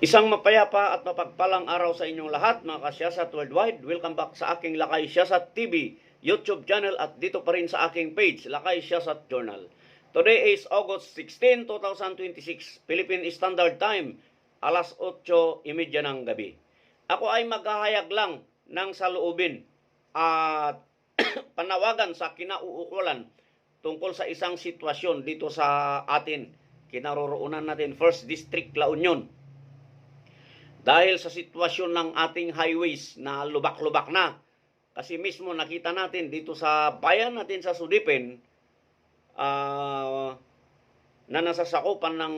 Isang mapayapa at mapagpalang araw sa inyong lahat, mga kasyasat worldwide. Welcome back sa aking Lakay Siyasat TV YouTube channel at dito pa rin sa aking page, Lakay Siyasat Journal. Today is August 16, 2026, Philippine Standard Time, alas 8:30 ng gabi. Ako ay maghahayag lang ng saloobin at panawagan sa kinauukulan tungkol sa isang sitwasyon dito sa atin, kinaroroonan natin, 1st District, La Union. Dahil sa sitwasyon ng ating highways na lubak-lubak na. Kasi mismo nakita natin dito sa bayan natin sa Sudipin, na nasasakupan ng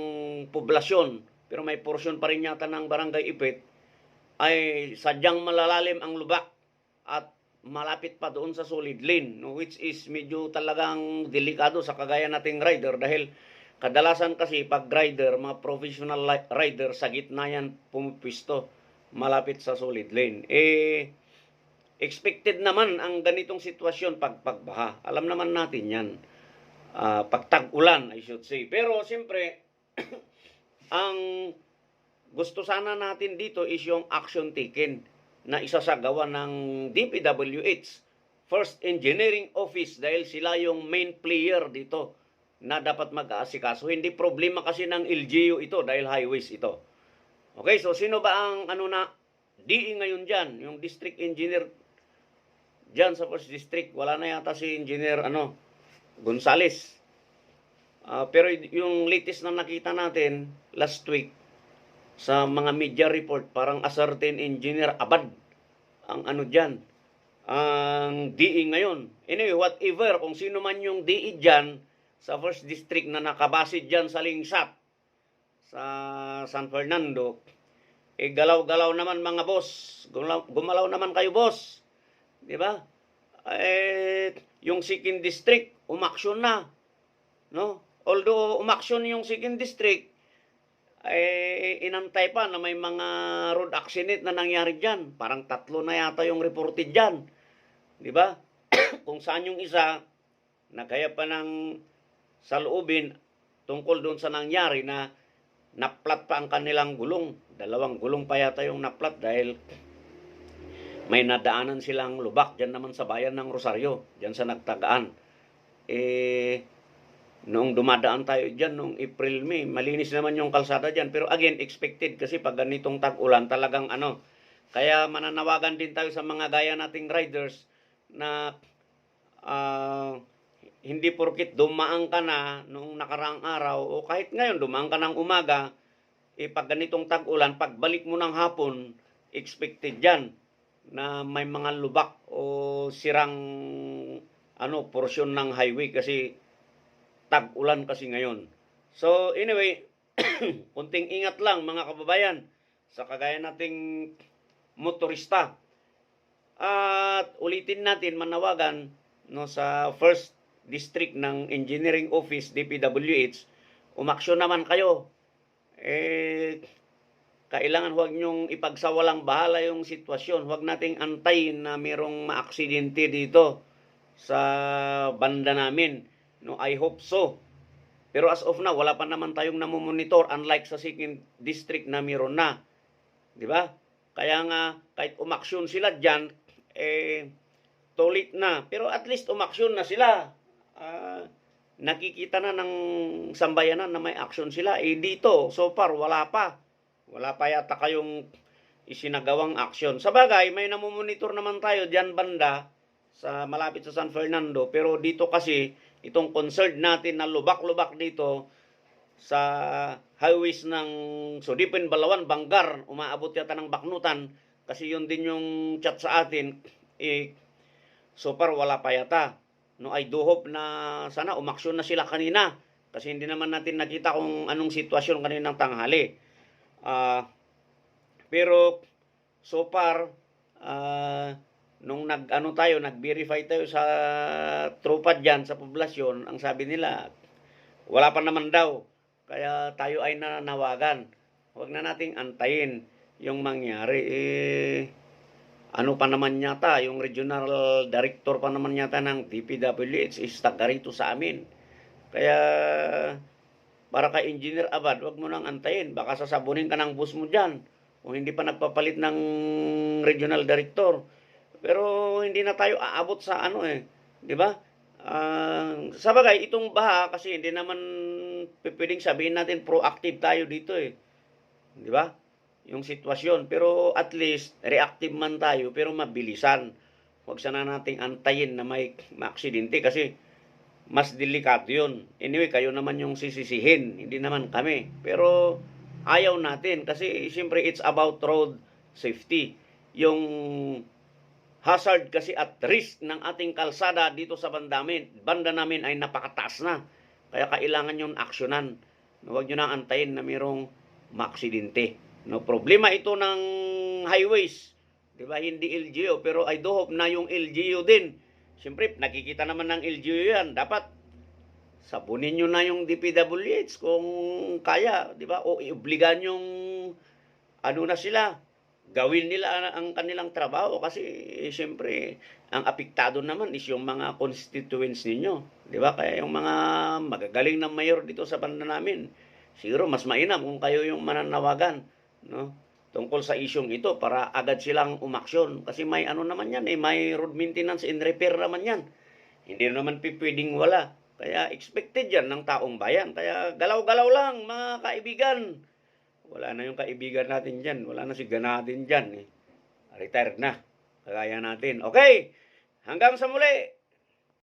poblasyon, pero may porsyon pa rin yata ng Barangay Ipit, ay sadyang malalalim ang lubak at malapit pa doon sa solid lane, which is medyo talagang delikado sa kagaya nating rider dahil kadalasan kasi pag rider, mga professional rider, sa gitna yan pumipisto, malapit sa solid lane. Expected naman ang ganitong sitwasyon pag pagbaha. Alam naman natin yan. Pag tag-ulan, I should say. Pero siyempre, ang gusto sana natin dito is yung action taken na isasagawa ng DPWH, First Engineering Office, dahil sila yung main player dito na dapat mag-aasikaso. Hindi problema kasi ng LGU ito dahil highways ito. Okay, so sino ba ang DE ngayon dyan? Yung district engineer dyan sa 1st District. Wala na yata si engineer Gonzales. Pero yung latest na nakita natin last week sa mga media report, parang a certain engineer Abad ang dyan, ang DE ngayon. Anyway, whatever, kung sino man yung DE dyan sa 1st District na nakabase dyan sa Lingsat, sa San Fernando, galaw-galaw naman mga boss. Gumalaw naman kayo, boss. Di ba? Yung 2nd District, umaksyon na. No? Although umaksyon yung 2nd District, inantay pa na may mga road accident na nangyari dyan. Parang 3 na yata yung reported dyan. Di ba? Kung saan yung isa, nagkaya pa ng saloobin tungkol doon sa nangyari na naplat pa ang kanilang gulong. 2 gulong pa yata yung naplat dahil may nadaanan silang lubak dyan naman sa bayan ng Rosario, dyan sa Nagtagaan. Noong dumadaan tayo dyan, noong April, May, malinis naman yung kalsada dyan. Pero again, expected kasi pag ganitong tag-ulan, talagang Kaya mananawagan din tayo sa mga gaya nating riders na hindi porkit dumaan ka na noong nakaraang araw o kahit ngayon dumaan ka ng umaga, pag ganitong tag-ulan, pagbalik mo ng hapon, expected yan na may mga lubak o sirang porsyon ng highway kasi tag-ulan kasi ngayon. So anyway, kunting ingat lang mga kababayan sa kagaya nating motorista. At ulitin natin, manawagan sa 1st District ng Engineering Office, DPWH, umaksyon naman kayo. Kailangan huwag nyong ipagsawalang bahala yung sitwasyon. Huwag nating antayin na mayroong maaksidente dito sa banda namin. No, I hope so. Pero as of now, wala pa naman tayong namomonitor, unlike sa 2nd District na mayroon na. Di ba? Kaya nga, kahit umaksyon sila dyan, too late na. Pero at least umaksyon na sila. Nakikita na ng sambayanan na may action sila. Dito, so far, wala pa. Wala pa yata kayong isinagawang action. Sa bagay, may namomonitor naman tayo dyan banda, sa malapit sa San Fernando. Pero dito kasi, itong concern natin na lubak-lubak dito, sa highways ng Sudipin, Balawan, Bangar, umaabot yata ng Baknutan, kasi yun din yung chat sa atin, so far wala pa yata. No, I do hope na sana umaksyon na sila kanina, kasi hindi naman natin nakita kung anong sitwasyon kaninang tanghali. Pero so far, nung nag-verify tayo sa tropa dyan sa poblasyon, ang sabi nila, wala pa naman daw. Kaya tayo ay nananawagan. Huwag na nating antayin yung mangyari. Pa naman yata, yung regional director pa naman yata ng DPWH is taga rito sa amin. Kaya para kay Engineer Abad, wag mo nang antayin. Baka sasabunin ka ng boss mo dyan. O hindi pa nagpapalit ng regional director. Pero hindi na tayo aabot sa ano eh. Di ba? Sa bagay, itong baha kasi hindi naman pwedeng sabihin natin proactive tayo dito eh. Di ba? Yung sitwasyon. Pero at least, reactive man tayo, pero mabilisan. Huwag sana nating antayin na may maaksidente kasi mas delikado yun. Anyway, kayo naman yung sisisihin, hindi naman kami. Pero ayaw natin kasi siyempre it's about road safety. Yung hazard kasi at risk ng ating kalsada dito sa banda namin ay napakataas na. Kaya kailangan yung aksyonan. Huwag nyo na antayin na mayroong maaksidente. No, problema ito ng highways. Diba? Hindi LGU. Pero I do hope na yung LGU din. Siyempre, nakikita naman ng LGU yan. Dapat sabunin nyo na yung DPWH kung kaya. Diba? O iobligan yung ano na sila. Gawin nila ang kanilang trabaho kasi siyempre ang apektado naman is yung mga constituents ninyo, 'di ba? Kaya yung mga magagaling na mayor dito sa banda namin, siguro mas mainam kung kayo yung mananawagan, no? Tungkol sa isyung ito para agad silang umaksyon kasi may ano naman yan may road maintenance and repair naman yan. Hindi naman pwedeng wala. Kaya expected yan ng taong bayan. Kaya galaw-galaw lang mga kaibigan. Wala na yung kaibigan natin dyan. Wala na si Ganadin dyan. Retired na. Kagaya natin. Okay. Hanggang sa muli.